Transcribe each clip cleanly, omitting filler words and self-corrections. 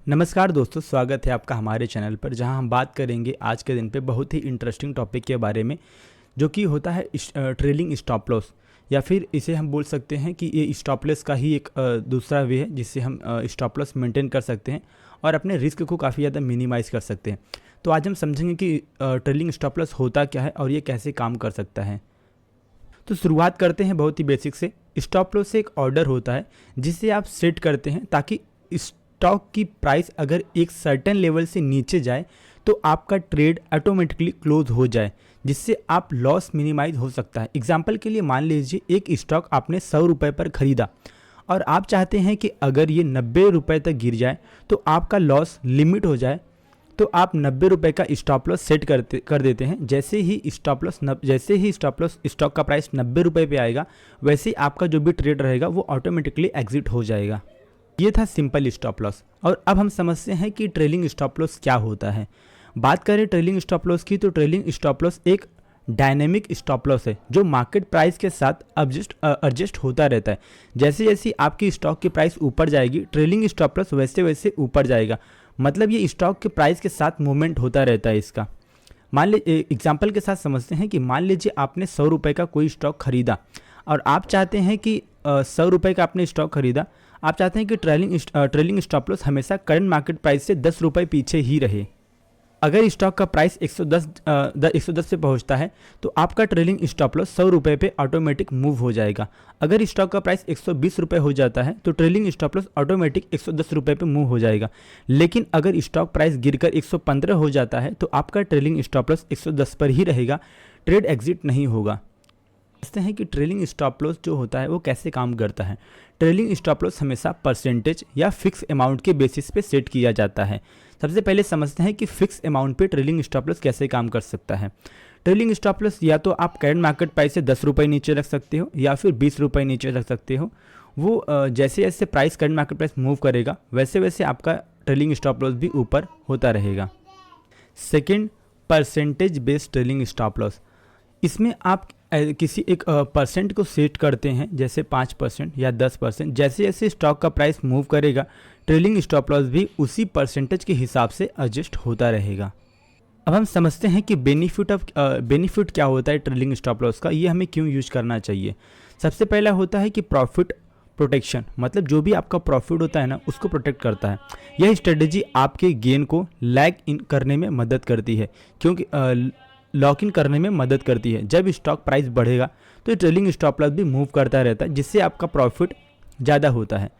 नमस्कार दोस्तों, स्वागत है आपका हमारे चैनल पर, जहां हम बात करेंगे आज के दिन पे बहुत ही इंटरेस्टिंग टॉपिक के बारे में, जो कि होता है ट्रेलिंग स्टॉप लॉस। या फिर इसे हम बोल सकते हैं कि ये स्टॉप लॉस का ही एक दूसरा वे है जिससे हम स्टॉप लॉस मेंटेन कर सकते हैं और अपने रिस्क को काफ़ी ज़्यादा मिनिमाइज़ कर सकते हैं। तो आज हम समझेंगे कि ट्रेलिंग स्टॉप लॉस होता क्या है और ये कैसे काम कर सकता है। तो शुरुआत करते हैं बहुत ही बेसिक से। स्टॉप लॉस एक ऑर्डर होता है जिसे आप सेट करते हैं ताकि स्टॉक की प्राइस अगर एक सर्टेन लेवल से नीचे जाए तो आपका ट्रेड ऑटोमेटिकली क्लोज हो जाए, जिससे आप लॉस मिनिमाइज हो सकता है। एग्जांपल के लिए मान लीजिए एक स्टॉक आपने 100 रुपये पर ख़रीदा और आप चाहते हैं कि अगर ये 90 रुपये तक गिर जाए तो आपका लॉस लिमिट हो जाए, तो आप 90 रुपये का स्टॉप लॉस सेट कर देते हैं। जैसे ही स्टॉप लॉस स्टॉक का प्राइस 90 रुपये पे आएगा, वैसे ही आपका जो भी ट्रेड रहेगा वो ऑटोमेटिकली एग्जिट हो जाएगा। ये था सिंपल स्टॉप लॉस। और अब हम समझते हैं कि ट्रेलिंग स्टॉप लॉस क्या होता है। बात करें ट्रेलिंग स्टॉप लॉस की, तो ट्रेलिंग स्टॉप लॉस एक डायनेमिक स्टॉप लॉस है जो मार्केट प्राइस के साथ एडजस्ट होता रहता है। जैसे जैसे आपकी स्टॉक की प्राइस ऊपर जाएगी, ट्रेलिंग स्टॉप लॉस वैसे वैसे ऊपर जाएगा। मतलब ये स्टॉक के प्राइस के साथ मूवमेंट होता रहता है इसका। मान लीजिए एग्जाम्पल के साथ समझते हैं कि मान लीजिए आपने 100 रुपये का कोई स्टॉक खरीदा और आप चाहते हैं कि 100 रुपये का आपने स्टॉक खरीदा, आप चाहते हैं कि ट्रेलिंग स्टॉप लॉस हमेशा करंट मार्केट प्राइस से 10 रुपये पीछे ही रहे। अगर स्टॉक का प्राइस 110 पे पहुंचता है तो आपका ट्रेलिंग स्टॉप लॉस 100 रुपये पे ऑटोमेटिक मूव हो जाएगा। अगर स्टॉक का प्राइस 120 रुपये हो जाता है तो ट्रेलिंग स्टॉप लॉस ऑटोमेटिक 110 रुपये पे मूव हो जाएगा। लेकिन अगर स्टॉक प्राइस गिरकर 115 हो जाता है तो आपका ट्रेलिंग स्टॉप लॉस 110 पर ही रहेगा, ट्रेड एग्जिट नहीं होगा। समझते हैं कि ट्रेलिंग स्टॉप लॉस जो होता है वो कैसे काम करता है। ट्रेलिंग स्टॉप लॉस हमेशा परसेंटेज या फिक्स अमाउंट के बेसिस पे सेट किया जाता है। सबसे पहले समझते हैं कि फिक्स अमाउंट पे ट्रेलिंग स्टॉप लॉस कैसे काम कर सकता है। ट्रेलिंग स्टॉप लॉस या तो आप करंट मार्केट प्राइस से 10 रुपये नीचे रख सकते हो या फिर 20 रुपये नीचे रख सकते हो। वो जैसे जैसे price current market price move करेगा वैसे वैसे आपका ट्रेलिंग स्टॉप लॉस भी ऊपर होता रहेगा। Second, percentage based trailing stop loss. इसमें आप किसी एक परसेंट को सेट करते हैं, जैसे 5% या 10%। जैसे जैसे स्टॉक का प्राइस मूव करेगा ट्रेलिंग स्टॉप लॉस भी उसी परसेंटेज के हिसाब से एडजस्ट होता रहेगा। अब हम समझते हैं कि बेनिफिट क्या होता है ट्रेलिंग स्टॉप लॉस का, ये हमें क्यों यूज करना चाहिए। सबसे पहला होता है कि प्रॉफिट प्रोटेक्शन, मतलब जो भी आपका प्रॉफिट होता है ना उसको प्रोटेक्ट करता है। यह स्ट्रेटेजी आपके गेन को लैग इन करने में मदद करती है, क्योंकि लॉक इन करने में मदद करती है। जब स्टॉक प्राइस बढ़ेगा तो ट्रेलिंग स्टॉप लॉस भी मूव करता रहता है, जिससे आपका प्रॉफिट ज़्यादा होता है।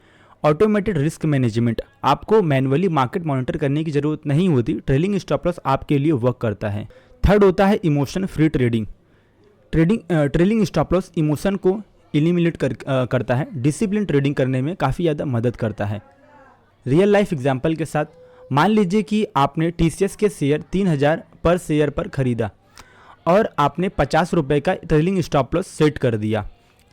ऑटोमेटेड रिस्क मैनेजमेंट, आपको मैन्युअली मार्केट मॉनिटर करने की ज़रूरत नहीं होती, ट्रेलिंग स्टॉप लॉस आपके लिए वर्क करता है। थर्ड होता है emotion free trading. Trailing stop loss emotion को एलिमिनेट करता है, डिसिप्लिन ट्रेडिंग करने में काफ़ी ज़्यादा मदद करता है। रियल लाइफ एग्जाम्पल के साथ, मान लीजिए कि आपने TCS के शेयर 3000 पर शेयर पर खरीदा और आपने 50 रुपये का ट्रेलिंग स्टॉप लॉस सेट कर दिया।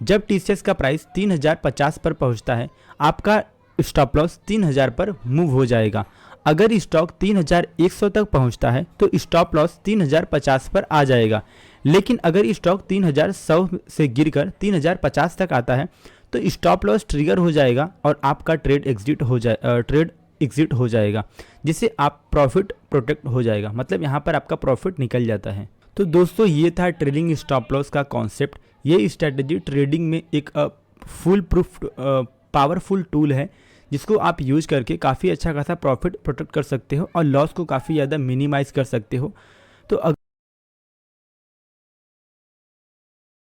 जब TCS का प्राइस 3050 पर पहुंचता है, आपका स्टॉप लॉस 3000 पर मूव हो जाएगा। अगर स्टॉक 3100 तक पहुंचता है तो स्टॉप लॉस 3050 पर आ जाएगा। लेकिन अगर स्टॉक 3100 से गिरकर 3050 तक आता है तो स्टॉप लॉस ट्रिगर हो जाएगा और आपका ट्रेड एग्जिट हो जाएगा, जिससे आप प्रॉफिट प्रोटेक्ट हो जाएगा। मतलब यहाँ पर आपका प्रॉफिट निकल जाता है। तो दोस्तों, ये था ट्रेलिंग स्टॉप लॉस का कॉन्सेप्ट। ये स्ट्रेटजी ट्रेडिंग में एक फुल प्रूफ पावरफुल टूल है, जिसको आप यूज करके काफ़ी अच्छा खासा प्रॉफिट प्रोटेक्ट कर सकते हो और लॉस को काफ़ी ज़्यादा मिनिमाइज़ कर सकते हो। तो